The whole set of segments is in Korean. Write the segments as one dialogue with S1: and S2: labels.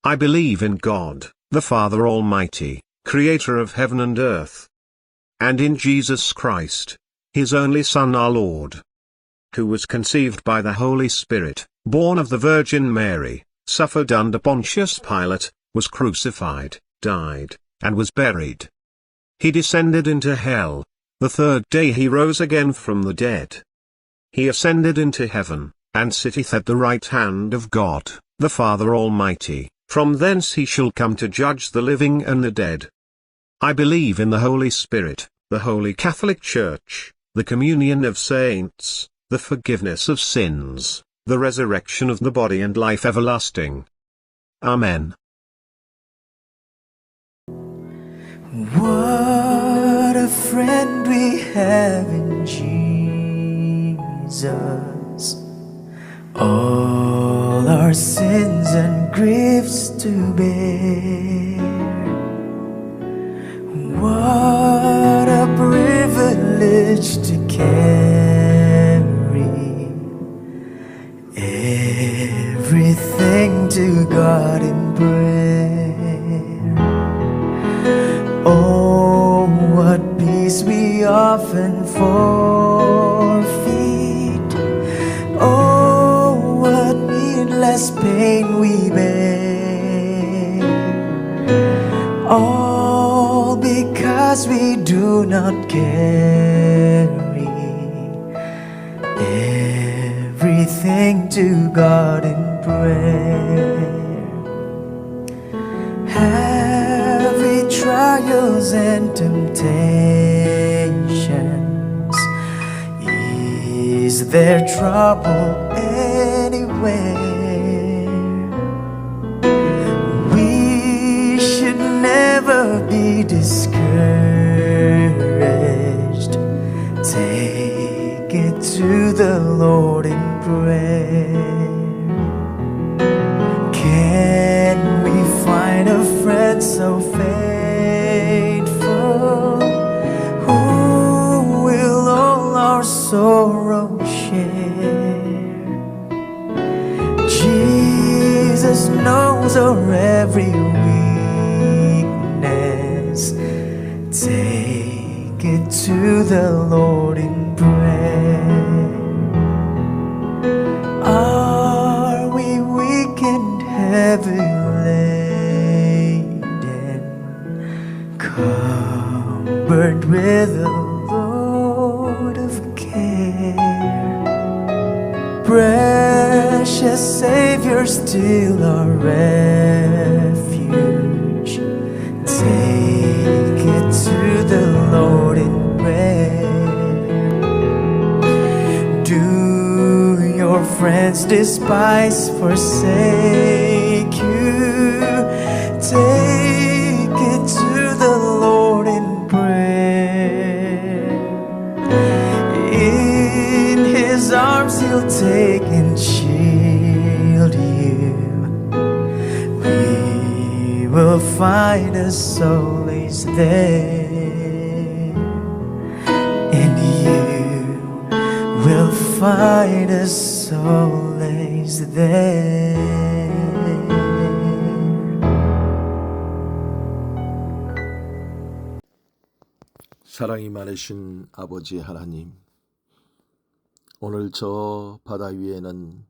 S1: I believe in God, the Father Almighty, creator of heaven and earth, and in Jesus Christ, his only Son our Lord, who was conceived by the Holy Spirit, born of the Virgin Mary, suffered under Pontius Pilate, was crucified, died, and was buried. He descended into hell. The third day he rose again from the dead. He ascended into heaven, and sitteth at the right hand of God, the Father Almighty. From thence he shall come to judge the living and the dead. I believe in the Holy Spirit, the Holy Catholic Church, the communion of saints, the forgiveness of sins, the resurrection of the body and life everlasting. Amen.
S2: What a friend we have in Jesus. All our sins and griefs to bear. What a privilege to carry everything to God in prayer. Oh, what peace we often forfeit. Oh, what needless pain we bear. All because we do not carry everything to God in prayer. Heavy trials and temptations, is there trouble anywhere? We should never be discouraged. Take it to the Lord in prayer. Can we find a friend so faithful, who will all our sorrow share? Jesus knows our every weakness. Take it to the Lord in prayer. Are we weak and heavy laden, covered with a load of care? Precious Savior, still our refuge. Take it to the Lord in prayer. Do your friends despise, forsake you? Take it to the Lord in prayer. In his arms he'll take and shield you. We will find a solace there. In you we'll find a solace there.
S3: 사랑이 많으신 아버지 하나님, 오늘 저 바다 위에는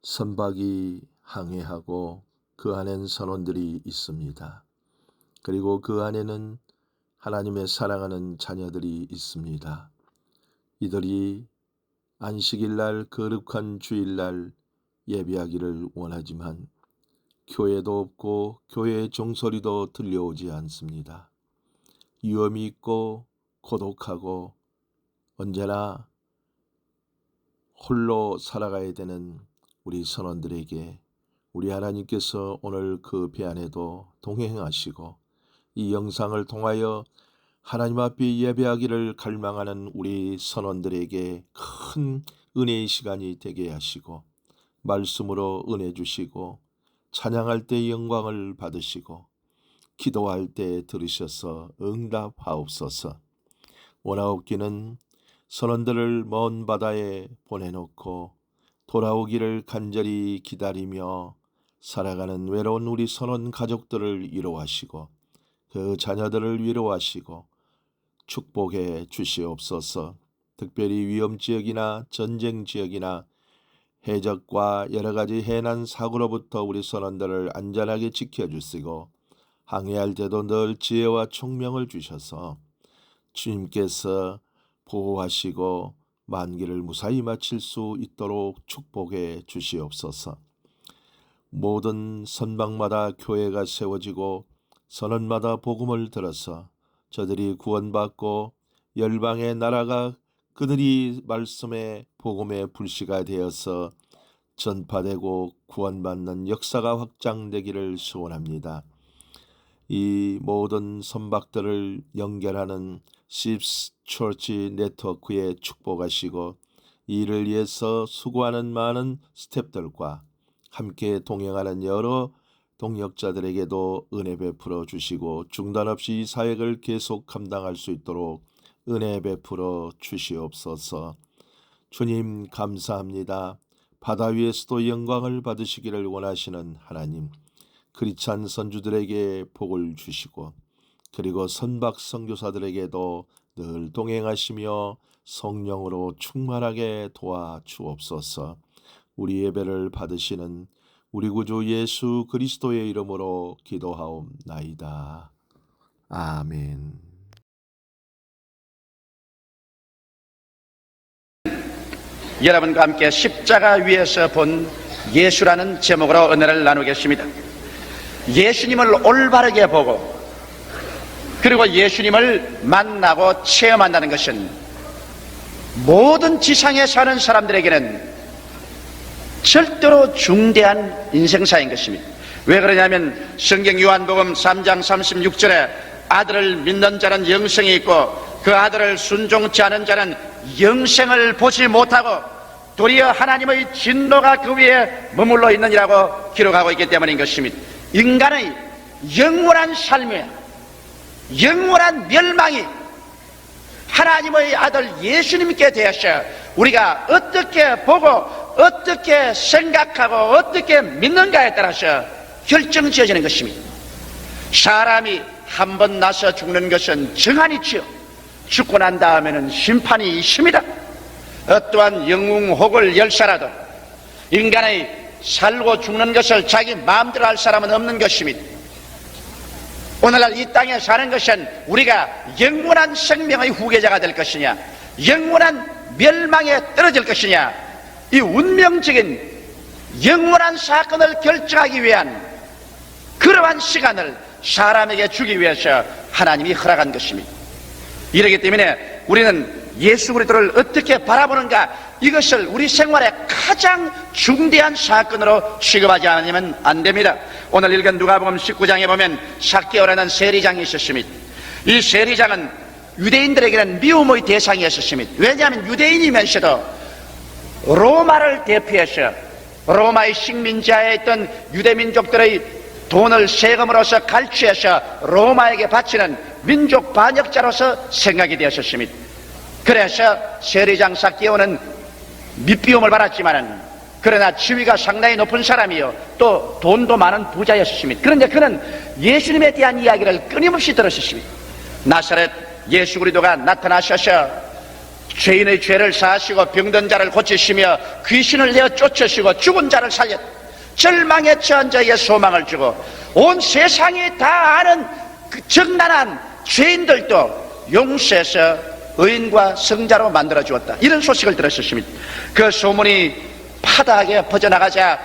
S3: 선박이 항해하고 그 안엔 선원들이 있습니다. 그리고 그 안에는 하나님의 사랑하는 자녀들이 있습니다. 이들이 안식일날 거룩한 주일날 예배하기를 원하지만 교회도 없고 교회의 종소리도 들려오지 않습니다. 위험이 있고 고독하고 언제나 홀로 살아가야 되는 우리 선원들에게 우리 하나님께서 오늘 그 배 안에도 동행하시고 이 영상을 통하여 하나님 앞에 예배하기를 갈망하는 우리 선원들에게 큰 은혜의 시간이 되게 하시고 말씀으로 은혜 주시고 찬양할 때 영광을 받으시고 기도할 때 들으셔서 응답하옵소서. 원하옵기는 선원들을 먼 바다에 보내놓고 돌아오기를 간절히 기다리며 살아가는 외로운 우리 선원 가족들을 위로하시고 그 자녀들을 위로하시고 축복해 주시옵소서. 특별히 위험지역이나 전쟁지역이나 해적과 여러가지 해난 사고로부터 우리 선원들을 안전하게 지켜주시고 항해할 때도 늘 지혜와 총명을 주셔서 주님께서 보호하시고 만기를 무사히 마칠 수 있도록 축복해 주시옵소서. 모든 선방마다 교회가 세워지고 선언마다 복음을 들어서 저들이 구원받고 열방의 나라가 그들이 말씀의 복음의 불씨가 되어서 전파되고 구원받는 역사가 확장되기를 소원합니다. 이 모든 선박들을 연결하는 Ships Church 네트워크에 축복하시고 이를 위해서 수고하는 많은 스태프들과 함께 동행하는 여러 동역자들에게도 은혜 베풀어 주시고 중단 없이 이 사역을 계속 감당할 수 있도록 은혜 베풀어 주시옵소서. 주님 감사합니다. 바다 위에서도 영광을 받으시기를 원하시는 하나님, 크리스찬 선주들에게 복을 주시고 그리고 선박 선교사들에게도 늘 동행하시며 성령으로 충만하게 도와주옵소서. 우리 예배를 받으시는 우리 구주 예수 그리스도의 이름으로 기도하옵나이다. 아멘.
S4: 여러분과 함께 십자가 위에서 본 예수라는 제목으로 은혜를 나누겠습니다. 예수님을 올바르게 보고 그리고 예수님을 만나고 체험한다는 것은 모든 지상에 사는 사람들에게는 절대로 중대한 인생사인 것입니다. 왜 그러냐면 성경 요한복음 3장 36절에 아들을 믿는 자는 영생이 있고 그 아들을 순종치 않은 자는 영생을 보지 못하고 도리어 하나님의 진노가 그 위에 머물러 있느니라고 기록하고 있기 때문인 것입니다. 인간의 영원한 삶에 영원한 멸망이 하나님의 아들 예수님께 대하여 우리가 어떻게 보고 어떻게 생각하고 어떻게 믿는가에 따라서 결정지어지는 것입니다. 사람이 한 번 나서 죽는 것은 정한이지요. 죽고 난 다음에는 심판이 있습니다. 어떠한 영웅혹을 열사라도 인간의 살고 죽는 것을 자기 마음대로 할 사람은 없는 것입니다. 오늘날 이 땅에 사는 것은 우리가 영원한 생명의 후계자가 될 것이냐 영원한 멸망에 떨어질 것이냐 이 운명적인 영원한 사건을 결정하기 위한 그러한 시간을 사람에게 주기 위해서 하나님이 허락한 것입니다. 이러기 때문에 우리는 예수 그리스도를 어떻게 바라보는가 이것을 우리 생활의 가장 중대한 사건으로 취급하지 않으면 안 됩니다. 오늘 읽은 누가복음 19장에 보면 삭개오라는 세리장이 있었습니다. 이 세리장은 유대인들에게는 미움의 대상이었습니다. 왜냐하면 유대인이면서도 로마를 대표해서 로마의 식민지하에 있던 유대민족들의 돈을 세금으로서 갈취해서 로마에게 바치는 민족 반역자로서 생각이 되었습니다. 그래서 세리장 삭개오는 밑비움을 받았지만은 그러나 지위가 상당히 높은 사람이요 또 돈도 많은 부자였습니다. 그런데 그는 예수님에 대한 이야기를 끊임없이 들었습니다. 나사렛 예수 그리스도가 나타나셔서 죄인의 죄를 사하시고 병든 자를 고치시며 귀신을 내어 쫓으시고 죽은 자를 살렸 절망에 처한 자에게 소망을 주고 온 세상이 다 아는 그 적나라한 죄인들도 용서해서 의인과 성자로 만들어 주었다. 이런 소식을 들었습니다. 그 소문이 파다하게 퍼져나가자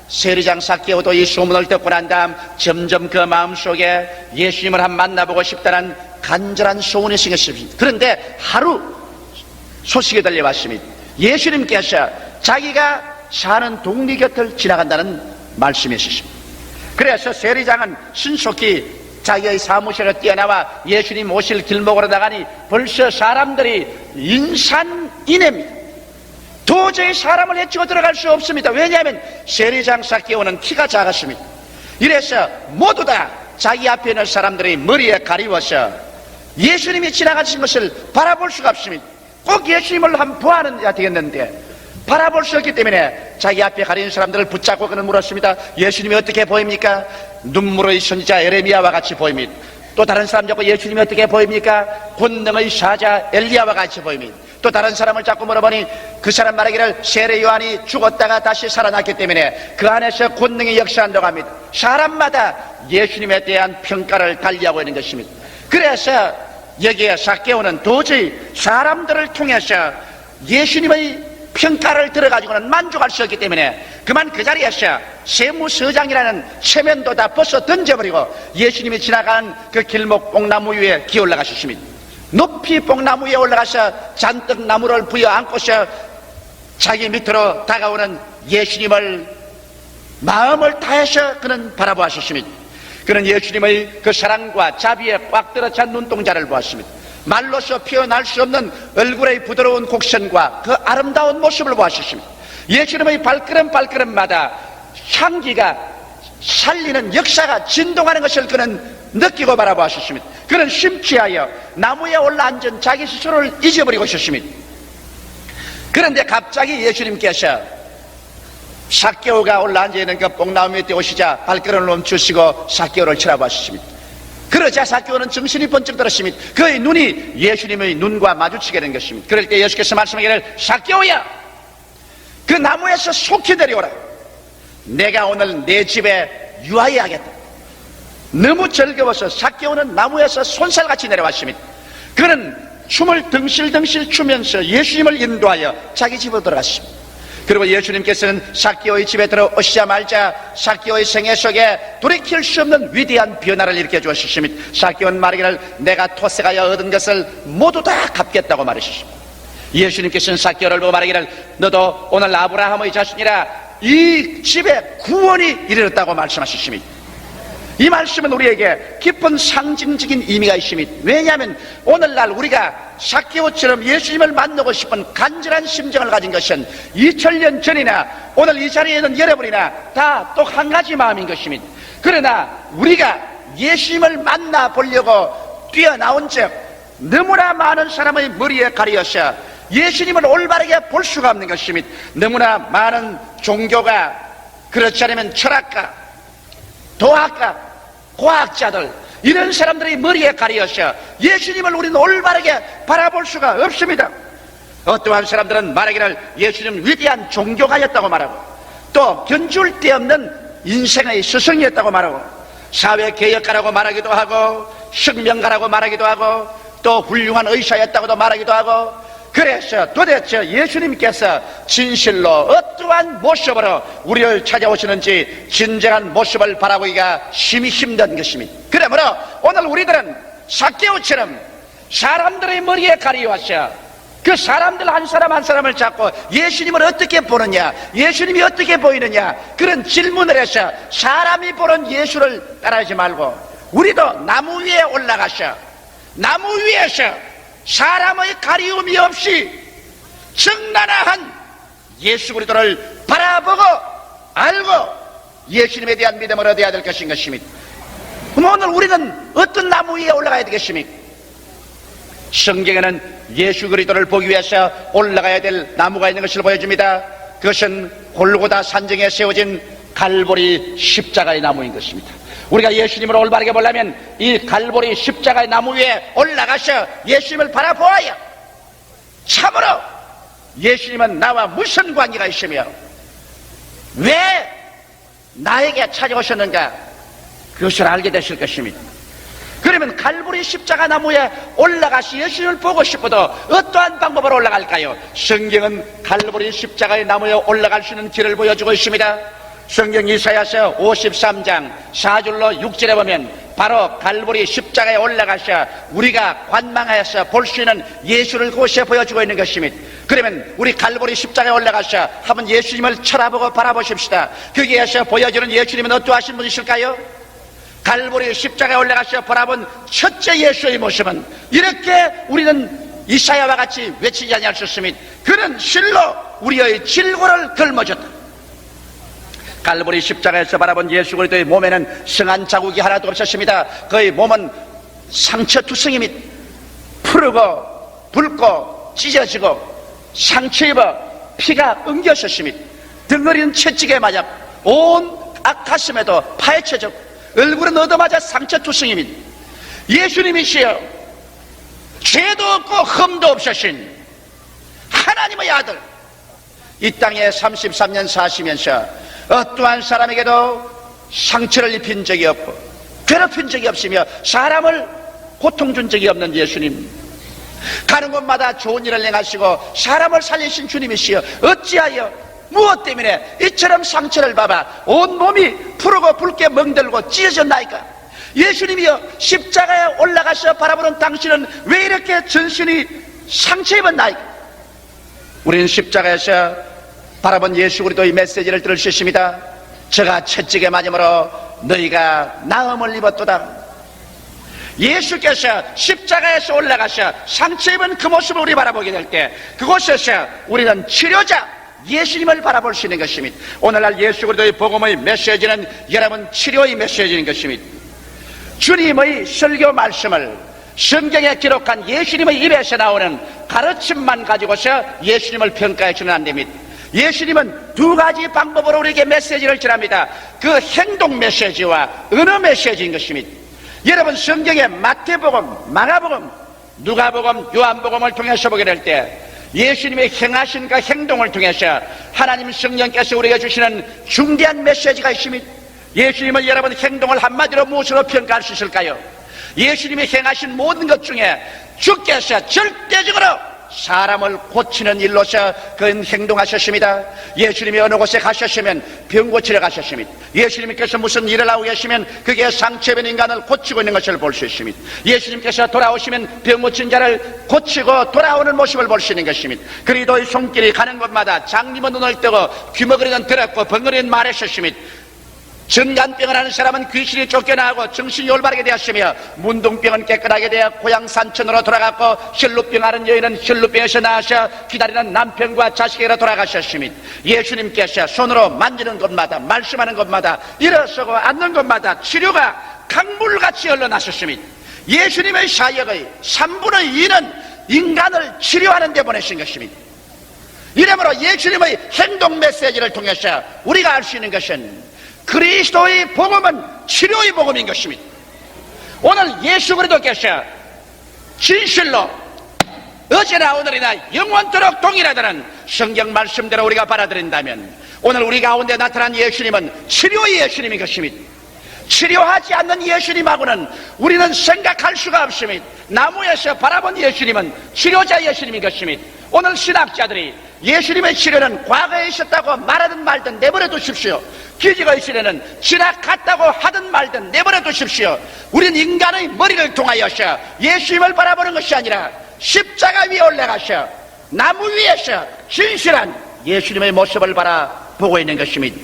S4: 세리장 삭개오도 이 소문을 듣고 난 다음 점점 그 마음속에 예수님을 한번 만나보고 싶다는 간절한 소원이 생겼습니다. 그런데 하루 소식이 들려왔습니다. 예수님께서 자기가 사는 동리 곁을 지나간다는 말씀이 있었습니다. 그래서 세리장은 신속히 자기의 사무실에 뛰어나와 예수님 오실 길목으로 나가니 벌써 사람들이 인산인해입니다. 도저히 사람을 해치고 들어갈 수 없습니다. 왜냐하면 세리장 삭개오는 키가 작았습니다. 이래서 모두 다 자기 앞에 있는 사람들이 머리에 가리워서 예수님이 지나가신 것을 바라볼 수가 없습니다. 꼭 예수님을 한번 보아야 되겠는데 바라볼 수 없기 때문에 자기 앞에 가린 사람들을 붙잡고 그는 물었습니다. 예수님이 어떻게 보입니까? 눈물의 선지자 에레미야와 같이 보입니다. 또 다른 사람 잡고 예수님이 어떻게 보입니까? 권능의 사자 엘리야와 같이 보입니다. 또 다른 사람을 자꾸 물어보니 그 사람 말하기를 세례 요한이 죽었다가 다시 살아났기 때문에 그 안에서 권능이 역사한다고 합니다. 사람마다 예수님에 대한 평가를 달리하고 있는 것입니다. 그래서 여기에 삭개오는 도저히 사람들을 통해서 예수님의 평가를 들어가지고는 만족할 수 없기 때문에 그만 그 자리에서 세무서장이라는 체면도 다 벗어 던져버리고 예수님이 지나가는 그 길목 뽕나무 위에 기어 올라가셨습니다. 높이 뽕나무 위에 올라가서 잔뜩 나무를 부여 안고서 자기 밑으로 다가오는 예수님을 마음을 다해서 그는 바라보았습니다. 그는 예수님의 그 사랑과 자비에 꽉 들어찬 눈동자를 보았습니다. 말로서 표현할 수 없는 얼굴의 부드러운 곡선과 그 아름다운 모습을 보았습니다. 예수님의 발걸음마다 향기가 살리는 역사가 진동하는 것을 그는 느끼고 바라보았습니다. 그는 심취하여 나무에 올라앉은 자기 스스로를 잊어버리고 있었습니다. 그런데 갑자기 예수님께서 삭개오가 올라앉아 있는 그 뽕나무 밑에 오시자 발걸음을 멈추시고 삭개오를 쳐다보았습니다. 그러자 삭개오는 정신이 번쩍 들었습니다. 그의 눈이 예수님의 눈과 마주치게 된 것입니다. 그럴 때 예수께서 말씀하기를 삭개오야, 그 나무에서 속히 내려오라. 내가 오늘 내 집에 유하여야겠다. 너무 즐거워서 삭개오는 나무에서 손살같이 내려왔습니다. 그는 춤을 덩실덩실 추면서 예수님을 인도하여 자기 집으로 들어갔습니다. 그리고 예수님께서는 삭개오의 집에 들어오시자마자 삭개오의 생애 속에 돌이킬 수 없는 위대한 변화를 일으켜 주었습니다. 삭개오는 말하기를 내가 토색하여 얻은 것을 모두 다 갚겠다고 말하셨습니다. 예수님께서는 삭개오를 보고 말하기를 너도 오늘 아브라함의 자손이라 이 집에 구원이 이르렀다고 말씀하셨습니다. 이 말씀은 우리에게 깊은 상징적인 의미가 있습니다. 왜냐하면 오늘날 우리가 삭개오처럼 예수님을 만나고 싶은 간절한 심정을 가진 것은 2000년 전이나 오늘 이 자리에 있는 여러분이나 다 또 한 가지 마음인 것입니다. 그러나 우리가 예수님을 만나보려고 뛰어나온 적 너무나 많은 사람의 머리에 가려서 예수님을 올바르게 볼 수가 없는 것입니다. 너무나 많은 종교가, 그렇지 않으면 철학가, 도학가, 과학자들, 이런 사람들이 머리에 가려서 예수님을 우리는 올바르게 바라볼 수가 없습니다. 어떠한 사람들은 말하기를 예수님은 위대한 종교가였다고 말하고, 또 견줄 데 없는 인생의 스승이었다고 말하고, 사회개혁가라고 말하기도 하고, 혁명가라고 말하기도 하고, 또 훌륭한 의사였다고도 말하기도 하고. 그래서 도대체 예수님께서 진실로 어떠한 모습으로 우리를 찾아오시는지 진정한 모습을 바라보기가 심히 힘든 것입니다. 그러므로 오늘 우리들은 삭개오처럼 사람들의 머리에 가리워서 그 사람들 한 사람 한 사람을 잡고 예수님을 어떻게 보느냐, 예수님이 어떻게 보이느냐, 그런 질문을 해서 사람이 보는 예수를 따라하지 말고 우리도 나무 위에 올라가서 나무 위에서 사람의 가리움이 없이 적나라한 예수 그리스도를 바라보고 알고 예수님에 대한 믿음을 얻어야 될 것인 것입니다. 그럼 오늘 우리는 어떤 나무 위에 올라가야 되겠습니까? 성경에는 예수 그리스도를 보기 위해서 올라가야 될 나무가 있는 것을 보여줍니다. 그것은 골고다 산정에 세워진 갈보리 십자가의 나무인 것입니다. 우리가 예수님을 올바르게 보려면 이 갈보리 십자가의 나무 위에 올라가서 예수님을 바라보아야 참으로 예수님은 나와 무슨 관계가 있으며 왜 나에게 찾아오셨는가, 그것을 알게 되실 것입니다. 그러면 갈보리 십자가 나무에 올라가서 예수님을 보고 싶어도 어떠한 방법으로 올라갈까요? 성경은 갈보리 십자가의 나무에 올라갈 수 있는 길을 보여주고 있습니다. 성경 이사야서 53장 4절로 6절에 보면 바로 갈보리 십자가에 올라가서 우리가 관망하여서 볼 수 있는 예수를 그곳에 보여주고 있는 것입니다. 그러면 우리 갈보리 십자가에 올라가서 한번 예수님을 쳐다보고 바라보십시다. 거기에서 보여주는 예수님은 어떠하신 분이실까요? 갈보리 십자가에 올라가서 바라본 첫째 예수의 모습은 이렇게 우리는 이사야와 같이 외치지 아니할 수 있습니다. 그는 실로 우리의 질고를 걸머졌다. 갈보리 십자가에서 바라본 예수 그리스도의 몸에는 성한 자국이 하나도 없었습니다. 그의 몸은 상처투성입니다. 푸르고 붉고 찢어지고 상처 입어 피가 응겨졌습니다. 덩어리는 채찍에 맞아 온 가슴에도 파헤쳐졌고 얼굴은 얻어맞아 상처투성입니다. 예수님이시여 죄도 없고 흠도 없으신 하나님의 아들, 이 땅에 33년 사시면서 어떠한 사람에게도 상처를 입힌 적이 없고 괴롭힌 적이 없으며 사람을 고통 준 적이 없는 예수님, 가는 곳마다 좋은 일을 행하시고 사람을 살리신 주님이시여 어찌하여 무엇 때문에 이처럼 상처를 받아 온 몸이 푸르고 붉게 멍들고 찢어졌나이까? 예수님이여 십자가에 올라가서 바라보는 당신은 왜 이렇게 전신이 상처 입었나이까? 우리는 십자가에서 바라본 예수 그리스도의 메시지를 들을 수 있습니다. 저가 채찍에 맞음으로 너희가 나음을 입었도다. 예수께서 십자가에서 올라가서 상처 입은 그 모습을 우리 바라보게 될 때 그곳에서 우리는 치료자 예수님을 바라볼 수 있는 것입니다. 오늘날 예수 그리스도의 복음의 메시지는 여러분 치료의 메시지인 것입니다. 주님의 설교 말씀을 성경에 기록한 예수님의 입에서 나오는 가르침만 가지고서 예수님을 평가해 주면 안 됩니다. 예수님은 두 가지 방법으로 우리에게 메시지를 전합니다. 그 행동 메시지와 언어 메시지인 것입니다. 여러분 성경의 마태복음, 마가복음, 누가복음, 요한복음을 통해서 보게 될 때 예수님의 행하신 그 행동을 통해서 하나님 성령께서 우리에게 주시는 중대한 메시지가 있습니다. 예수님은 여러분 행동을 한마디로 무엇으로 평가할 수 있을까요? 예수님이 행하신 모든 것 중에 주께서 절대적으로 사람을 고치는 일로서 그 행동하셨습니다. 예수님이 어느 곳에 가셨으면 병 고치러 가셨습니다. 예수님께서 무슨 일을 하고 계시면 그게 상처입은 인간을 고치고 있는 것을 볼 수 있습니다. 예수님께서 돌아오시면 병 고친 자를 고치고 돌아오는 모습을 볼 수 있는 것입니다. 그리스도의 손길이 가는 곳마다 장님은 눈을 뜨고 귀머거리는 들었고 벙어리는 말했었습니다. 전간병을 하는 사람은 귀신이 쫓겨나고 정신이 올바르게 되었으며 문둥병은 깨끗하게 되어 고향 산천으로 돌아갔고 혈루병 하는 여인은 혈루병에서 나와서 기다리는 남편과 자식에게로 돌아가셨습니다. 예수님께서 손으로 만지는 곳마다 말씀하는 곳마다 일어서고 앉는 곳마다 치료가 강물같이 흘러나셨습니다. 예수님의 사역의 3분의 2는 인간을 치료하는 데 보내신 것입니다. 이러므로 예수님의 행동 메시지를 통해서 우리가 알 수 있는 것은 그리스도의 복음은 치료의 복음인 것입니다. 오늘 예수 그리스도께서 진실로 어제나 오늘이나 영원토록 동일하다는 성경 말씀대로 우리가 받아들인다면 오늘 우리 가운데 나타난 예수님은 치료의 예수님인 것입니다. 치료하지 않는 예수님하고는 우리는 생각할 수가 없습니다. 나무에서 바라본 예수님은 치료자 예수님인 것입니다. 오늘 신학자들이 예수님의 치료는 과거에 있었다고 말하든 말든 내버려 두십시오. 기적의 치료는 지나갔다고 하든 말든 내버려 두십시오. 우린 인간의 머리를 통하여서 예수님을 바라보는 것이 아니라 십자가 위에 올라가서 나무 위에서 진실한 예수님의 모습을 바라보고 있는 것입니다.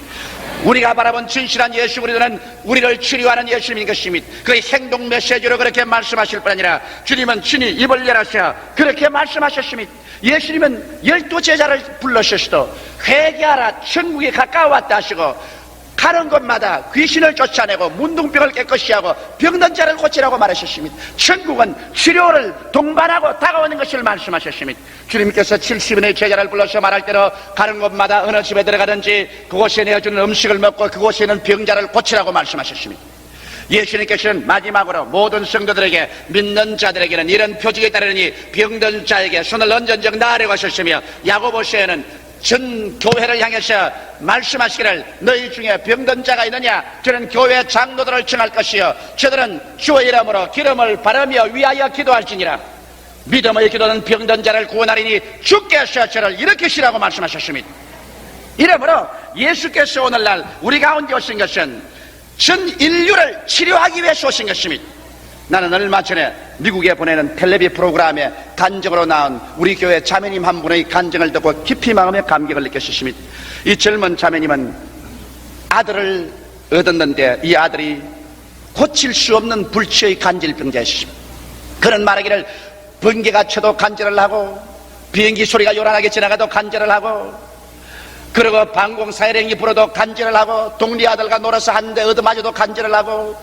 S4: 우리가 바라본 진실한 예수 그리스도는 우리를 치료하는 예수님인 것입니다. 그의 행동 메시지로 그렇게 말씀하실 뿐 아니라 주님은 친히 입을 열어서 그렇게 말씀하셨습니다. 예수님은 12제자를 불러셔서도 회개하라 천국이 가까워왔다 하시고 가는 곳마다 귀신을 쫓아내고 문둥병을 깨끗이 하고 병든 자를 고치라고 말하셨습니다. 천국은 치료를 동반하고 다가오는 것을 말씀하셨습니다. 주님께서 70인의 제자를 불러서 말할 때로 가는 곳마다 어느 집에 들어가든지 그곳에 내어주는 음식을 먹고 그곳에 있는 병자를 고치라고 말씀하셨습니다. 예수님께서는 마지막으로 모든 성도들에게 믿는 자들에게는 이런 표징이 따르니 병든 자에게 손을 얹은즉 나으려고 하셨으며 야고보서에는 전 교회를 향해서 말씀하시기를 너희 중에 병든 자가 있느냐 저는 교회 장로들을 청할 것이요 저들은 주의 이름으로 기름을 바르며 위하여 기도할지니라. 믿음의 기도는 병든 자를 구원하리니 주께서 저를 일으키시라고 말씀하셨습니다. 이러므로 예수께서 오늘날 우리 가운데 오신 것은 전 인류를 치료하기 위해서 오신 것입니다. 나는 얼마 전에 미국에 보내는 텔레비 프로그램에 간증으로 나온 우리 교회 자매님 한 분의 간증을 듣고 깊이 마음에 감격을 느꼈습니다. 이 젊은 자매님은 아들을 얻었는데 이 아들이 고칠 수 없는 불치의 간질병자였습니다. 그는 말하기를 번개가 쳐도 간절을 하고 비행기 소리가 요란하게 지나가도 간절을 하고 그리고 방공사일행이 불어도 간절을 하고 동리 아들과 놀아서 한 대 얻어맞아도 간절을 하고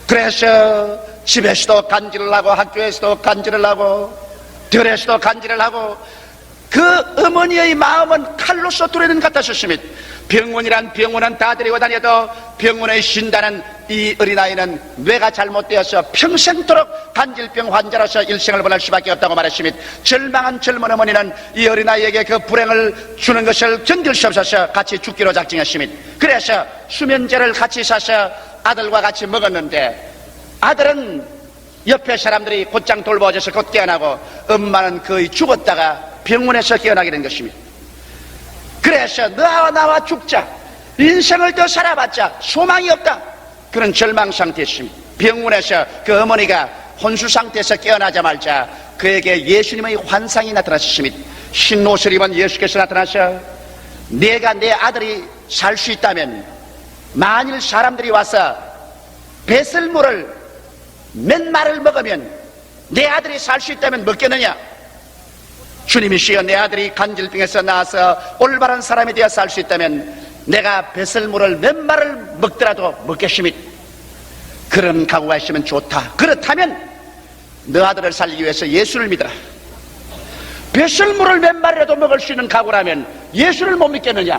S4: 그래서 집에서도 간절을 하고 학교에서도 간절을 하고 들에서도 간절을 하고 그 어머니의 마음은 칼로서 뚫리는 것 같았습니다. 병원이란 병원은 다 데리고 다녀도 병원의 신다는 이 어린아이는 뇌가 잘못되어서 평생토록 간질병 환자로서 일생을 보낼 수밖에 없다고 말했습니다. 절망한 젊은 어머니는 이 어린아이에게 그 불행을 주는 것을 견딜 수 없어서 같이 죽기로 작정했습니다. 그래서 수면제를 같이 사서 아들과 같이 먹었는데, 아들은 옆에 사람들이 곧장 돌보아줘서 곧 깨어나고, 엄마는 거의 죽었다가 병원에서 깨어나게 된 것입니다. 그래서 너와 나와 죽자, 인생을 더 살아봤자 소망이 없다, 그런 절망 상태였습니다. 병원에서 그 어머니가 혼수 상태에서 깨어나자마자 그에게 예수님의 환상이 나타났습니다. 흰 옷을 입은 예수께서 나타나서, 내가 내 아들이 살 수 있다면 만일 사람들이 와서 배설물을 몇 마를 먹으면 내 아들이 살 수 있다면 먹겠느냐? 주님이시여, 내 아들이 간질병에서 나와서 올바른 사람이 되어 살 수 있다면 내가 배설물을 몇 마를 먹더라도 먹겠습니다. 그런 각오가 있으면 좋다. 그렇다면 너 아들을 살리기 위해서 예수를 믿어라. 배설물을 몇 마리라도 먹을 수 있는 각오라면 예수를 못 믿겠느냐?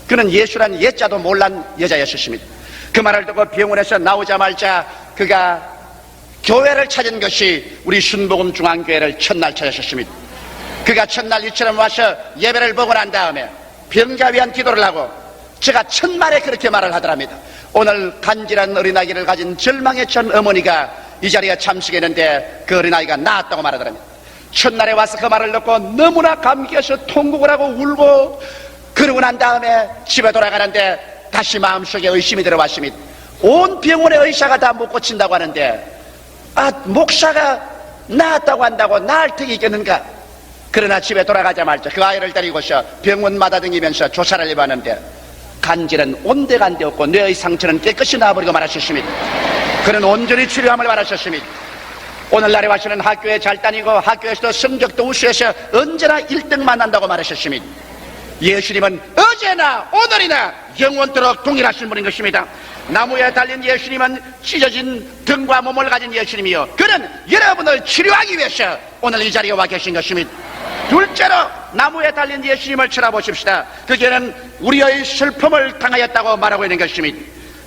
S4: 그는 예수란 예자도 몰란 여자였습니다. 그 말을 듣고 병원에서 나오자마자 그가 교회를 찾은 것이 우리 순복음 중앙교회를 첫날 찾았습니다. 그가 첫날 이처럼 와서 예배를 보고 난 다음에 병자 위한 기도를 하고 제가 첫말에 그렇게 말을 하더랍니다. 오늘 간질한 어린아이를 가진 절망에 찬 어머니가 이 자리에 참석했는데 그 어린아이가 나았다고 말하더랍니다. 첫날에 와서 그 말을 듣고 너무나 감격해서 통곡을 하고 울고, 그러고 난 다음에 집에 돌아가는데 다시 마음속에 의심이 들어왔습니다. 온 병원의 의사가 다 못 고친다고 하는데 목사가 나았다고 한다고 나을 턱이 있겠는가? 그러나 집에 돌아가자마자 그 아이를 데리고서 병원마다 다니면서 조사를 해봤는데 간질은 온데간데 없고 뇌의 상처는 깨끗이 나아버리고 말하셨습니다. 그는 온전히 치료함을 말하셨습니다. 오늘날에 와서는 학교에 잘 다니고 학교에서도 성적도 우수해서 언제나 1등만 한다고 말하셨습니다. 예수님은 어제나 오늘이나 영원토록 동일하신 분인 것입니다. 나무에 달린 예수님은 찢어진 등과 몸을 가진 예수님이요, 그는 여러분을 치료하기 위해서 오늘 이 자리에 와 계신 것입니다. 둘째로 나무에 달린 예수님을 쳐다보십시다. 그게는 우리의 슬픔을 당하였다고 말하고 있는 것입니다.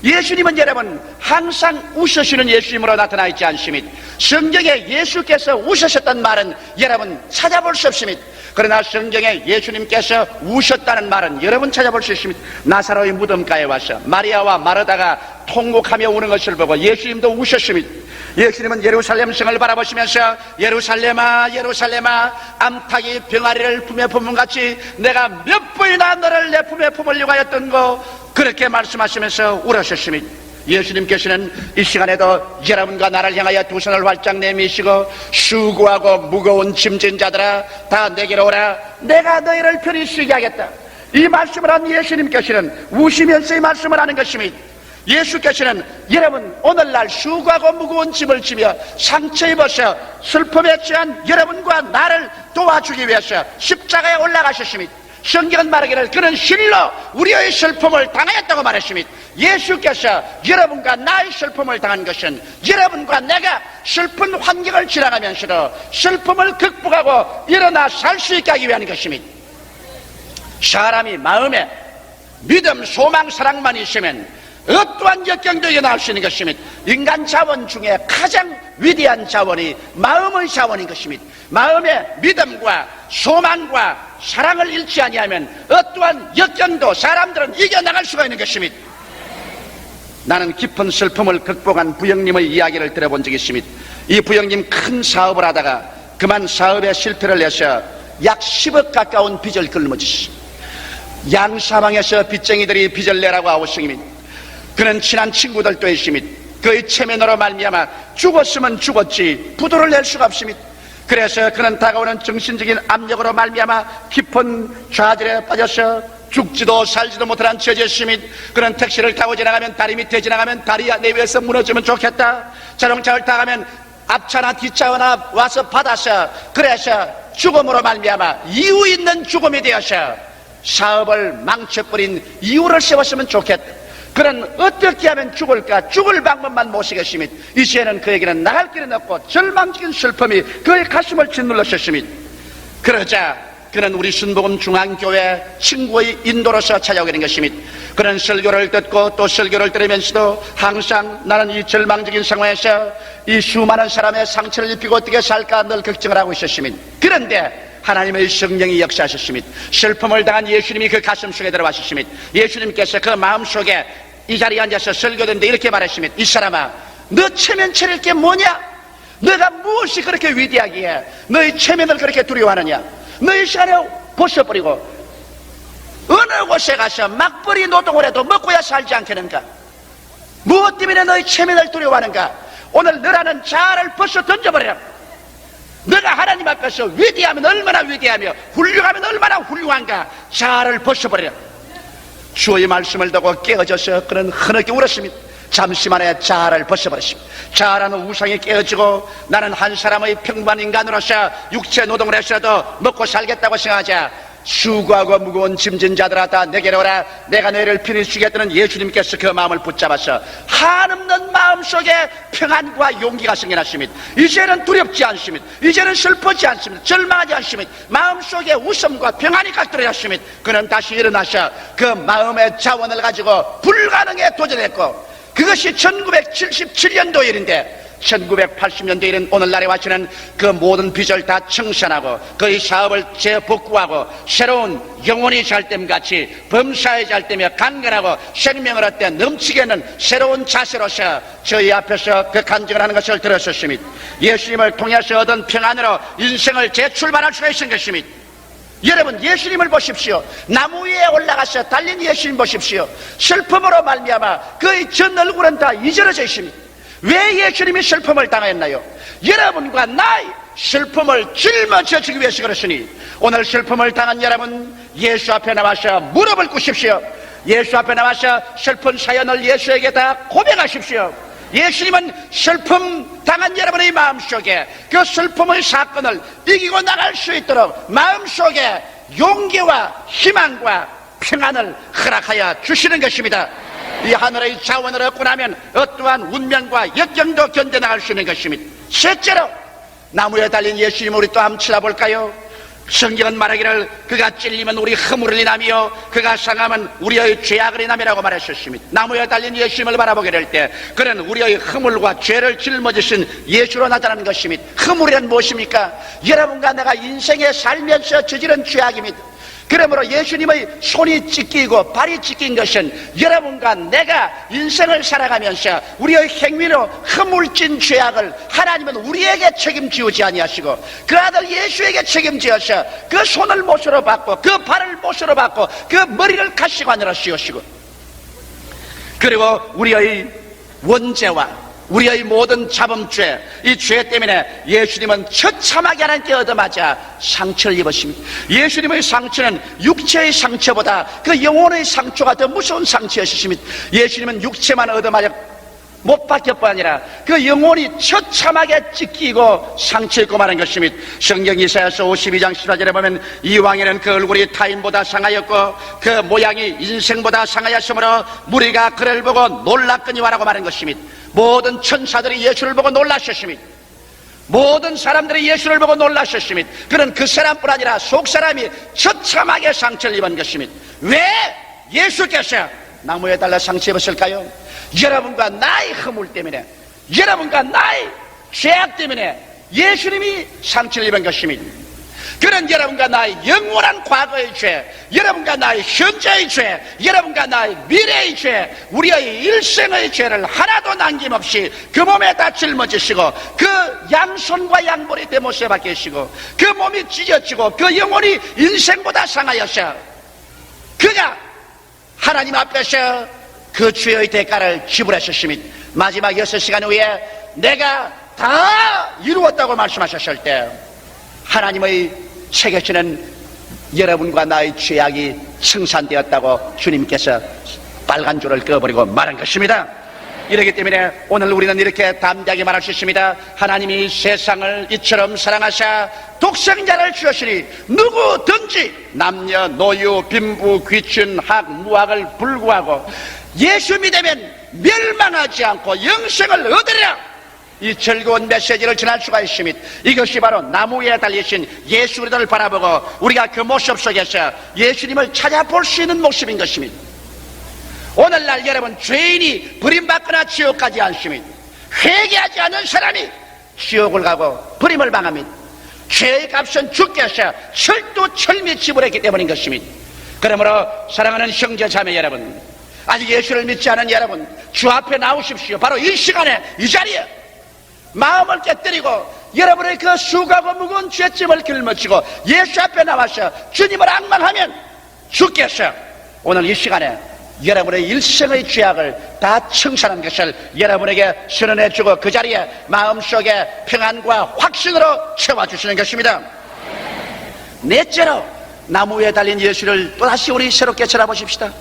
S4: 예수님은 여러분 항상 웃으시는 예수님으로 나타나 있지 않습니다. 성경에 예수께서 웃으셨던 말은 여러분 찾아볼 수 없습니다. 그러나 성경에 예수님께서 우셨다는 말은 여러분 찾아볼 수 있습니다. 나사로의 무덤가에 와서 마리아와 마르다가 통곡하며 우는 것을 보고 예수님도 우셨습니다. 예수님은 예루살렘 성을 바라보시면서 예루살렘아 예루살렘아 암탉이 병아리를 품에 품은 같이 내가 몇 번이나 너를 내 품에 품으려고 하였던고, 그렇게 말씀하시면서 울으셨습니다. 예수님께서는 이 시간에도 여러분과 나를 향하여 두 손을 활짝 내미시고 수고하고 무거운 짐진 자들아 다 내게로 오라, 내가 너희를 편히 쉬게 하겠다, 이 말씀을 한 예수님께서는 우시면서 이 말씀을 하는 것입니다. 예수께서는 여러분 오늘날 수고하고 무거운 짐을 지며 상처 입어서 슬픔에 처한 여러분과 나를 도와주기 위해서 십자가에 올라가셨습니다. 성경은 말하기를 그는 실로 우리의 슬픔을 당하였다고 말했습니다. 예수께서 여러분과 나의 슬픔을 당한 것은 여러분과 내가 슬픈 환경을 지나가면서도 슬픔을 극복하고 일어나 살 수 있게 하기 위한 것입니다. 사람이 마음에 믿음, 소망, 사랑만 있으면 어떠한 역경도 이겨나올 수 있는 것입니다. 인간 자원 중에 가장 위대한 자원이 마음의 자원인 것입니다. 마음에 믿음과 소망과 사랑을 잃지 아니하면 어떠한 역경도 사람들은 이겨나갈 수가 있는 것입니다. 나는 깊은 슬픔을 극복한 부형님의 이야기를 들어본 적이 있습니다. 이 부형님 큰 사업을 하다가 그만 사업에 실패를 해서 약 10억 가까운 빚을 짊어지셨습니다. 양사방에서 빚쟁이들이 빚을 내라고 하오성입니다. 그는 친한 친구들도 있습니다. 그의 체면으로 말미암아 죽었으면 죽었지 부도를 낼 수가 없습니다. 그래서 그는 다가오는 정신적인 압력으로 말미암아 깊은 좌절에 빠져서 죽지도 살지도 못하는 처지였습니다. 그는 택시를 타고 지나가면 다리 밑에 지나가면 다리 내위에서 무너지면 좋겠다, 자동차를 타가면 앞차나 뒷차나 와서 받아서, 그래서 죽음으로 말미암아 이유 있는 죽음이 되어서 사업을 망쳐버린 이유를 세웠으면 좋겠다. 그는 어떻게 하면 죽을까? 죽을 방법만 모시겠습니다. 이제는 그에게는 나갈 길은 없고 절망적인 슬픔이 그의 가슴을 짓눌렀습니다. 그러자 그는 우리 순복음 중앙교회 친구의 인도로서 찾아오게 된 것입니다. 그는 설교를 듣고 또 설교를 들으면서도 항상 나는 이 절망적인 상황에서 이 수많은 사람의 상처를 입히고 어떻게 살까 늘 걱정을 하고 있었습니다. 그런데 하나님의 성령이 역사하셨습니다. 슬픔을 당한 예수님이 그 가슴 속에 들어왔습니다. 예수님께서 그 마음속에 이 자리에 앉아서 설교했는데 이렇게 말하십니다. 이 사람아, 너 체면 차릴 게 뭐냐? 너가 무엇이 그렇게 위대하기에 너의 체면을 그렇게 두려워하느냐? 너희 시간에 벗어버리고 어느 곳에 가서 막벌이 노동을 해도 먹고야 살지 않겠는가? 무엇 때문에 너희 체면을 두려워하는가? 오늘 너라는 자아를 벗어 던져버려라. 너가 하나님 앞에서 위대하면 얼마나 위대하며 훌륭하면 얼마나 훌륭한가? 자아를 벗어버려라. 주의 말씀을 듣고 깨어져서 그는 흐느끼 울었습니다. 잠시만에 자아를 벗어버렸습니다. 자아라는 우상이 깨어지고 나는 한 사람의 평범한 인간으로서 육체 노동을 해서라도 먹고 살겠다고 생각하자 수고하고 무거운 짐진 자들아 다 내게로 오라. 내가 너희를 편히 쉬겠다는 예수님께서 그 마음을 붙잡아서 한없는 마음속에 평안과 용기가 생겨났습니다. 이제는 두렵지 않습니다. 이제는 슬프지 않습니다. 절망하지 않습니다. 마음속에 웃음과 평안이 깍들어졌습니다. 그는 다시 일어나서 그 마음의 자원을 가지고 불가능에 도전했고 그것이 1977년도 일인데 1980년도 일은 오늘날에 와서는 그 모든 빚을 다 청산하고 그의 사업을 재복구하고 새로운 영혼이 잘됨같이 범사에 잘되며 강건하고 생명을 얻되 넘치게 하는 새로운 자세로서 저희 앞에서 그 간증을 하는 것을 들었었습니다. 예수님을 통해서 얻은 평안으로 인생을 재출발할 수가 있는 것입니다. 여러분, 예수님을 보십시오. 나무 위에 올라가서 달린 예수님 보십시오. 슬픔으로 말미암아 그의 전 얼굴은 다 이절어져 있습니다. 왜 예수님이 슬픔을 당했나요? 여러분과 나의 슬픔을 짊어져 주기 위해서 그렇으니 오늘 슬픔을 당한 여러분, 예수 앞에 나와서 무릎을 꿇으십시오. 예수 앞에 나와서 슬픈 사연을 예수에게 다 고백하십시오. 예수님은 슬픔 당한 여러분의 마음속에 그 슬픔의 사건을 이기고 나갈 수 있도록 마음속에 용기와 희망과 평안을 허락하여 주시는 것입니다. 이 하늘의 자원을 얻고 나면 어떠한 운명과 역경도 견뎌나갈 수 있는 것입니다. 셋째로 나무에 달린 예수님을 우리 또 한번 쳐다볼까요? 성경은 말하기를 그가 찔리면 우리 허물을 인하며 그가 상하면 우리의 죄악을 인하며라고 말하셨습니다. 나무에 달린 예수님을 바라보게 될 때 그는 우리의 허물과 죄를 짊어지신 예수로 나타나는 것입니다. 허물이란 무엇입니까? 여러분과 내가 인생에 살면서 저지른 죄악입니다. 그러므로 예수님의 손이 찢기고 발이 찢긴 것은 여러분과 내가 인생을 살아가면서 우리의 행위로 허물진 죄악을 하나님은 우리에게 책임지우지 아니하시고 그 아들 예수에게 책임지어서 그 손을 못으로 받고 그 발을 못으로 받고 그 머리를 가시관으로 씌우시고 그리고 우리의 원죄와 우리의 모든 자범죄, 이 죄 때문에 예수님은 처참하게 하나님께 얻어맞아 상처를 입으십니다. 예수님의 상처는 육체의 상처보다 그 영혼의 상처가 더 무서운 상처였습니다. 예수님은 육체만 얻어맞아 못 박힐 뿐 아니라 그 영혼이 처참하게 찢기고 상처 입고 마는 것입니다. 성경 이사야서 52장 14절에 보면 이 왕에는 그 얼굴이 타인보다 상하였고 그 모양이 인생보다 상하였으므로 무리가 그를 보고 놀랐거니와라고 말한 것입니다. 모든 천사들이 예수를 보고 놀라셨습니다. 모든 사람들이 예수를 보고 놀라셨습니다. 그는 그 사람뿐 아니라 속사람이 처참하게 상처를 입은 것입니다. 왜 예수께서 나무에 달라 상처 입었을까요? 여러분과 나의 허물 때문에, 여러분과 나의 죄악 때문에 예수님이 상처를 입은 것입니다. 그는 여러분과 나의 영원한 과거의 죄, 여러분과 나의 현재의 죄, 여러분과 나의 미래의 죄, 우리의 일생의 죄를 하나도 남김없이 그 몸에 다 짊어지시고 그 양손과 양머리 대못에 박히시고 그 몸이 찢어지고 그 영혼이 인생보다 상하여서 그가 하나님 앞에서 그 죄의 대가를 지불하셨습니다. 마지막 6시간 후에 내가 다 이루었다고 말씀하셨을 때 하나님의 책에서는 여러분과 나의 죄악이 청산되었다고 주님께서 빨간 줄을 꺼버리고 말한 것입니다. 이렇기 때문에 오늘 우리는 이렇게 담대하게 말할 수 있습니다. 하나님이 세상을 이처럼 사랑하사 독생자를 주셨으니 누구든지 남녀 노유 빈부 귀춘 학 무학을 불구하고 예수 믿으면 멸망하지 않고 영생을 얻으리라. 이 즐거운 메시지를 전할 수가 있습니다. 이것이 바로 나무 위에 달리신 예수 그리스도를 바라보고 우리가 그 모습 속에서 예수님을 찾아볼 수 있는 모습인 것입니다. 오늘날 여러분, 죄인이 버림받거나 지옥 가지 않습니다. 회개하지 않는 사람이 지옥을 가고 버림을 당합니다. 죄의 값은 주께서 철두철미 지불했기 때문인 것입니다. 그러므로 사랑하는 형제 자매 여러분, 아직 예수를 믿지 않은 여러분, 주 앞에 나오십시오. 바로 이 시간에, 이 자리에 마음을 깨뜨리고 여러분의 그 수고하고 무거운 죄짐을 짊어지고 예수 앞에 나와서 주님을 앙망하면 주께서 오늘 이 시간에 여러분의 일생의 죄악을 다 청산한 것을 여러분에게 선언해 주고 그 자리에 마음속에 평안과 확신으로 채워주시는 것입니다. 넷째로, 나무 위에 달린 예수를 또다시 우리 새롭게 쳐다보십시다.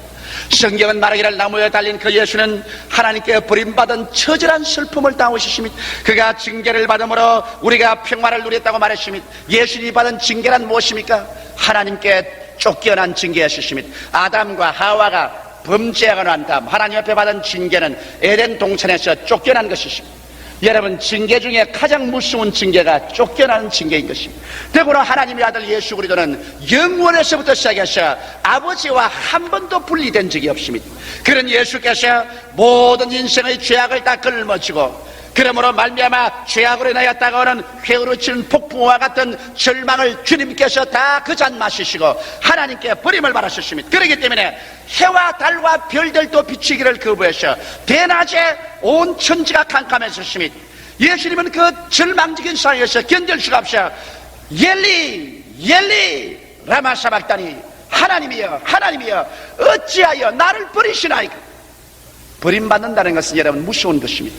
S4: 성경은 말하기를 나무 위에 달린 그 예수는 하나님께 버림받은 처절한 슬픔을 당하셨습니다. 그가 징계를 받음으로 우리가 평화를 누렸다고 말했습니다. 예수님이 받은 징계란 무엇입니까? 하나님께 쫓겨난 징계였습니다. 아담과 하와가 범죄하고 난 다음 하나님 앞에 받은 징계는 에덴 동산에서 쫓겨난 것이십니다. 여러분, 징계 중에 가장 무서운 징계가 쫓겨나는 징계인 것입니다. 더구나 하나님의 아들 예수 그리스도는 영원에서부터 시작해서 아버지와 한 번도 분리된 적이 없습니다. 그런 예수께서 모든 인생의 죄악을 다 짊어지고 그러므로 말미암아 죄악으로 인하여 다가오는 회오르치는 폭풍과 같은 절망을 주님께서 다 그 잔 마시시고 하나님께 버림을 받으셨습니다. 그렇기 때문에 해와 달과 별들도 비추기를 거부해서 대낮에 온 천지가 캄캄했었습니다. 예수님은 그 절망적인 상황에서 견딜 수가 없어 엘리 엘리 라마 사박다니, 하나님이여 하나님이여 어찌하여 나를 버리시나이까. 버림받는다는 것은 여러분 무서운 것입니다.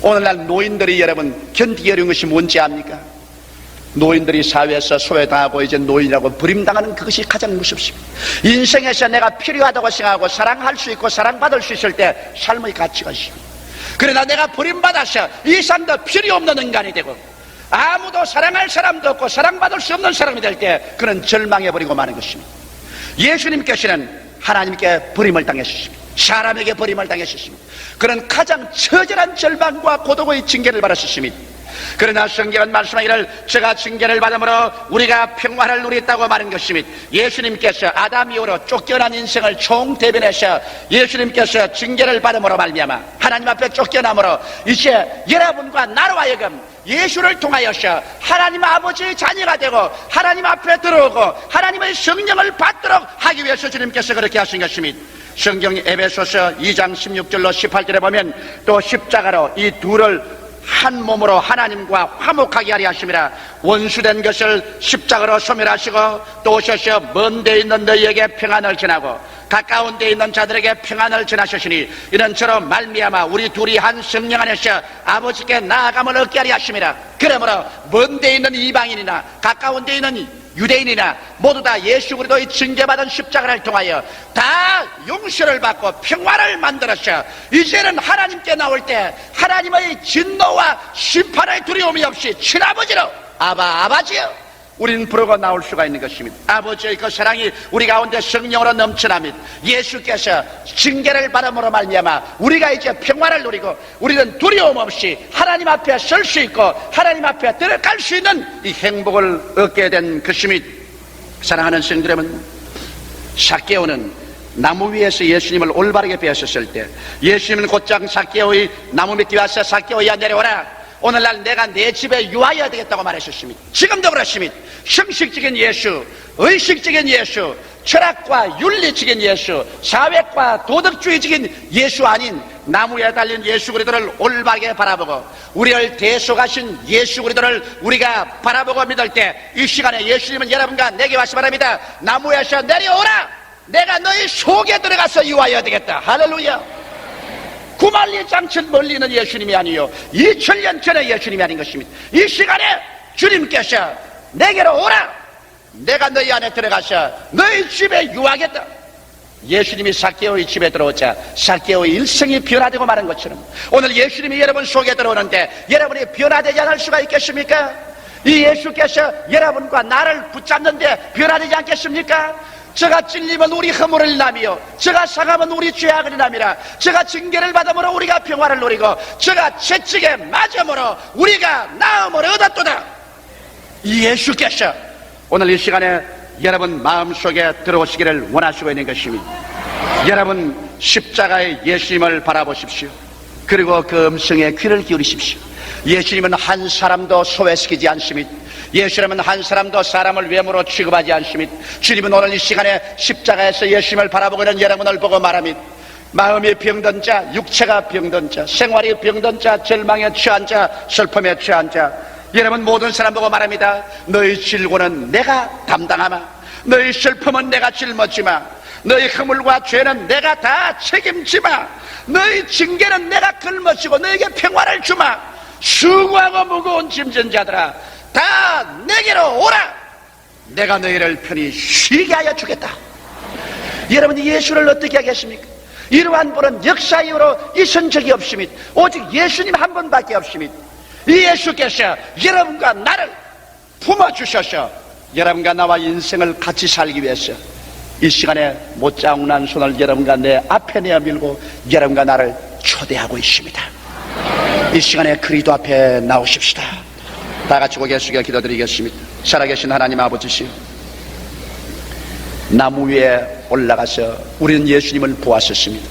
S4: 오늘날 노인들이 여러분 견디기 어려운 것이 뭔지 압니까? 노인들이 사회에서 소외당하고 이제 노인이라고 버림당하는 그것이 가장 무섭습니다. 인생에서 내가 필요하다고 생각하고 사랑할 수 있고 사랑받을 수 있을 때 삶의 가치가 있습니다. 그러나 내가 버림받아서 이 삶도 필요 없는 인간이 되고 아무도 사랑할 사람도 없고 사랑받을 수 없는 사람이 될 때 그는 절망해버리고 마는 것입니다. 예수님께서는 하나님께 버림을 당하셨습니다. 사람에게 버림을 당하셨습니다. 그는 가장 처절한 절망과 고독의 징계를 받으셨습니다. 그러나 성경은 말씀하기를 제가 징계를 받음으로 우리가 평화를 누렸다고 말한 것입니다. 예수님께서 아담 이후로 쫓겨난 인생을 총대변해서 예수님께서 징계를 받음으로 말미암아 하나님 앞에 쫓겨남으로 이제 여러분과 나로 하여금 예수를 통하여서 하나님 아버지의 자녀가 되고 하나님 앞에 들어오고 하나님의 성령을 받도록 하기 위해서 주님께서 그렇게 하신 것입니다. 성경 에베소서 2장 16절로 18절에 보면 또 십자가로 이 둘을 한 몸으로 하나님과 화목하게 하려 하심이라. 원수된 것을 십자가로 소멸하시고 또 오셔서 먼 데 있는 너희에게 평안을 전하고 가까운 데 있는 자들에게 평안을 전하셨으니 이런 저로 말미암아 우리 둘이 한 성령 안에서 아버지께 나아감을 얻게 하려 하심이라. 그러므로 먼 데 있는 이방인이나 가까운 데 있는 유대인이나 모두 다 예수 그리스도의 징계받은 십자가를 통하여 다 용서를 받고 평화를 만들어서 이제는 하나님께 나올 때 하나님의 진노와 심판의 두려움이 없이 친아버지로 아바지요 우리는 부르고 나올 수가 있는 것입니다. 아버지의 그 사랑이 우리 가운데 성령으로 넘쳐납니다. 예수께서 징계를 받음으로 말미암아 우리가 이제 평화를 누리고 우리는 두려움 없이 하나님 앞에 설 수 있고 하나님 앞에 들어갈 수 있는 이 행복을 얻게 된 것입니다. 사랑하는 성도 여러분, 삭개오는 나무 위에서 예수님을 올바르게 배웠을 때 예수님은 곧장 삭개오의 나무 밑에 와서 삭개오야 내려오라. 오늘날 내가 내 집에 유하여야 되겠다고 말하셨습니다. 지금도 그렇습니다. 형식적인 예수, 의식적인 예수, 철학과 윤리적인 예수, 사회과 도덕주의적인 예수 아닌 나무에 달린 예수 그리스도를 올바르게 바라보고 우리를 대속하신 예수 그리스도를 우리가 바라보고 믿을 때 이 시간에 예수님은 여러분과 내게 와서 말합니다. 나무에서 내려오라. 내가 너희 속에 들어가서 유하여야 되겠다. 할렐루야. 구말리 장천 멀리 있는 예수님이 아니요 2000년 전의 예수님이 아닌 것입니다. 이 시간에 주님께서 내게로 오라. 내가 너희 안에 들어가서 너희 집에 유하겠다. 예수님이 삭개오의 집에 들어오자 삭개오의 일생이 변화되고 마는 것처럼 오늘 예수님이 여러분 속에 들어오는데 여러분이 변화되지 않을 수가 있겠습니까? 이 예수께서 여러분과 나를 붙잡는데 변화되지 않겠습니까? 저가 찔리면 우리 허물을 남이요 저가 상하면 우리 죄악을 남이라. 저가 징계를 받음으로 우리가 평화를 누리고 저가 채찍에 맞음으로 우리가 나음을 얻었도다. 예수께서 오늘 이 시간에 여러분 마음속에 들어오시기를 원하시고 있는 것입니다. 여러분 십자가의 예수님을 바라보십시오. 그리고 그 음성에 귀를 기울이십시오. 예수님은 한 사람도 소외시키지 않습니다. 예수님은 한 사람도 사람을 외모로 취급하지 않습니다. 주님은 오늘 이 시간에 십자가에서 예수님을 바라보고 있는 여러분을 보고 말합니다. 마음이 병든 자, 육체가 병든 자, 생활이 병든 자, 절망에 취한 자, 슬픔에 취한 자, 여러분 모든 사람 보고 말합니다. 너희 질고는 내가 담당하마. 너희 슬픔은 내가 짊어지마. 너희 허물과 죄는 내가 다 책임지마. 너희 징계는 내가 걸머지고 너에게 평화를 주마. 수고하고 무거운 짐진 자들아 다 내게로 오라. 내가 너희를 편히 쉬게 하여 주겠다. 여러분이 예수를 어떻게 하겠습니까? 이러한 분은 역사 이후로 있은 적이 없습니다. 오직 예수님 한 분밖에 없습니다. 이 예수께서 여러분과 나를 품어주셔서 여러분과 나와 인생을 같이 살기 위해서 이 시간에 못자국난 손을 여러분과 내 앞에 내밀고 여러분과 나를 초대하고 있습니다. 이 시간에 그리스도 앞에 나오십시다. 다 같이 고개 숙여 기도드리겠습니다. 살아계신 하나님 아버지시여, 나무 위에 올라가서 우리는 예수님을 보았었습니다.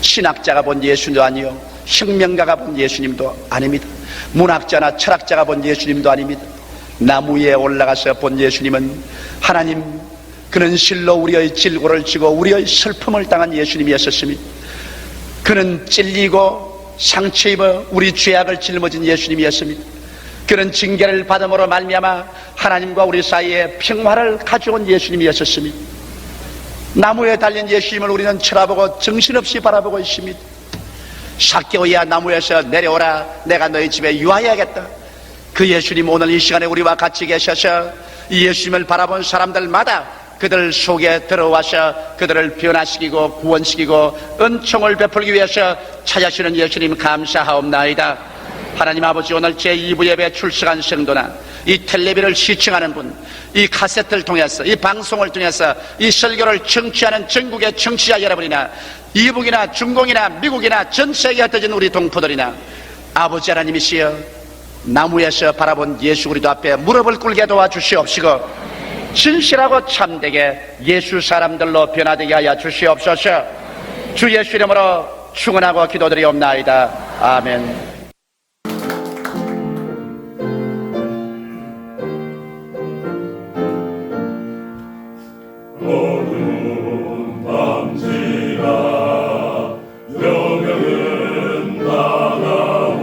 S4: 신학자가 본 예수님도 아니요 혁명가가 본 예수님도 아닙니다. 문학자나 철학자가 본 예수님도 아닙니다. 나무 위에 올라가서 본 예수님은 하나님, 그는 실로 우리의 질고를 지고 우리의 슬픔을 당한 예수님이었습니다. 그는 찔리고 상처 입어 우리 죄악을 짊어진 예수님이었습니다. 그는 징계를 받음으로 말미암아 하나님과 우리 사이에 평화를 가져온 예수님이었습니다. 나무에 달린 예수님을 우리는 쳐다보고 정신없이 바라보고 있습니다. 삭개오야 나무에서 내려오라. 내가 너희 집에 유하여야겠다. 그 예수님 오늘 이 시간에 우리와 같이 계셔서 이 예수님을 바라본 사람들마다 그들 속에 들어와서 그들을 변화시키고 구원시키고 은총을 베풀기 위해서 찾아주시는 예수님 감사하옵나이다. 하나님 아버지, 오늘 제2부 예배 출석한 성도나 이 텔레비를 시청하는 분, 이 카세트를 통해서 이 방송을 통해서 이 설교를 청취하는 전국의 청취자 여러분이나 이북이나 중공이나 미국이나 전 세계에 흩어진 우리 동포들이나 아버지 하나님이시여, 나무에서 바라본 예수 그리스도 앞에 무릎을 꿇게 도와주시옵시고 진실하고 참되게 예수 사람들로 변화되게 하여 주시옵소서. 주 예수 이름으로 축원하고 기도드리옵나이다. 아멘.
S5: 어두운 밤지나 여명은 다가와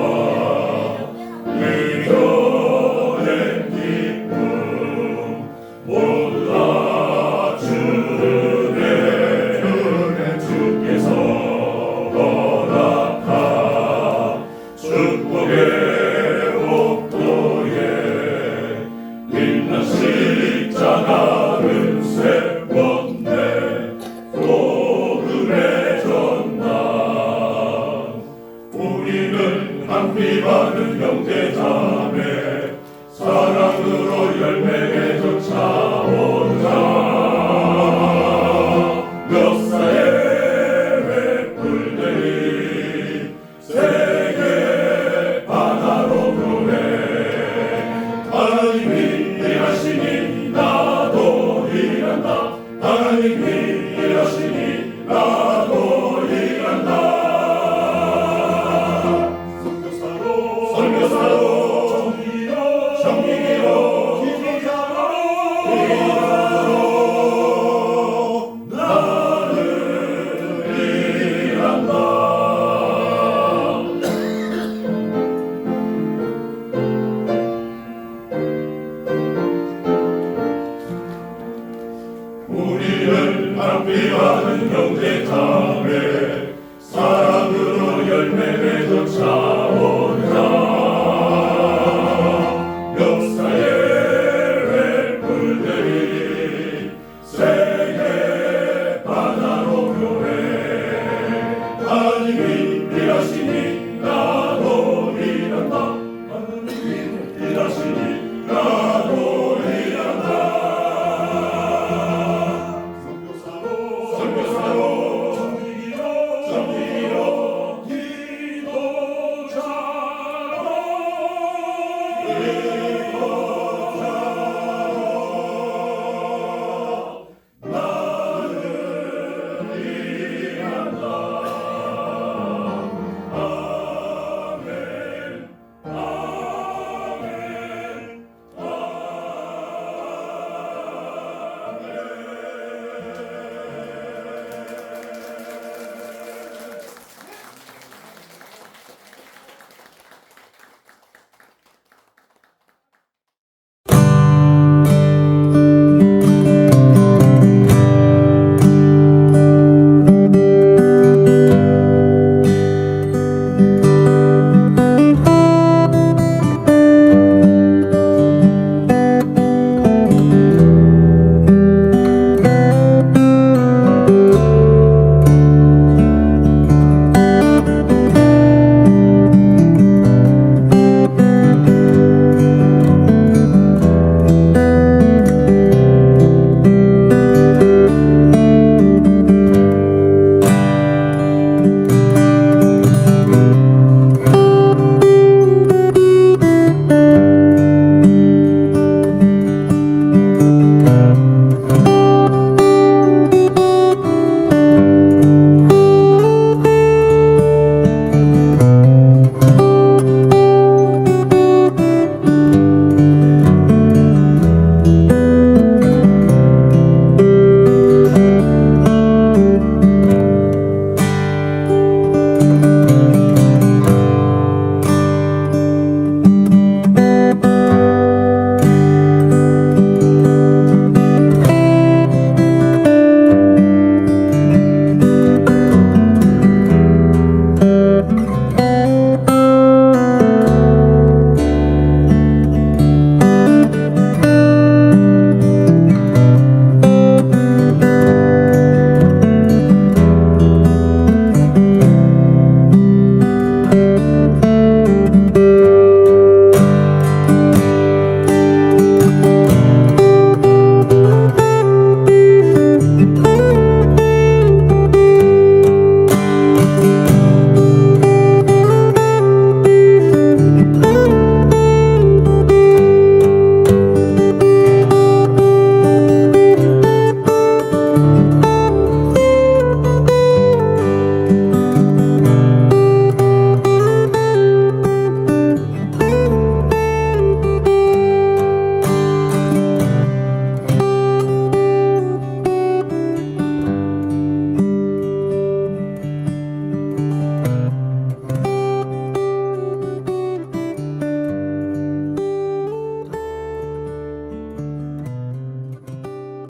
S5: 의견의 기쁨 모두 다 주는 주께서 허락한 축복의 복도에 빛난 십자가를 세웠네. 복음의 전당 우리는 한피 받은 형제자매 사랑으로 열매 맺어 차오르자. 몇 살의 횃불들이 세계 바다로 보내. 하나님이 일하시니 나도 일한다. 하나님이 일하시니 나도